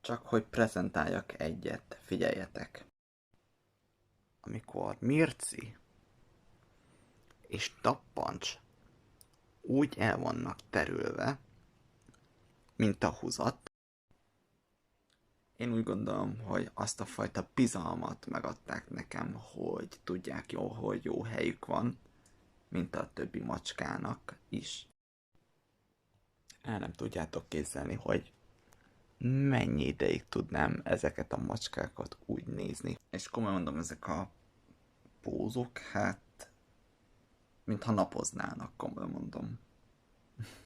Csak hogy prezentáljak egyet, figyeljetek. Amikor Mirci és Tappancs úgy el vannak terülve, mint a húzat, én úgy gondolom, hogy azt a fajta bizalmat megadták nekem, hogy tudják jó, hogy jó helyük van, mint a többi macskának is. El nem tudjátok képzelni, hogy mennyi ideig tudnám ezeket a macskákat úgy nézni. És komolyan mondom, ezek a pózok, hát mintha napoznának, komolyan mondom.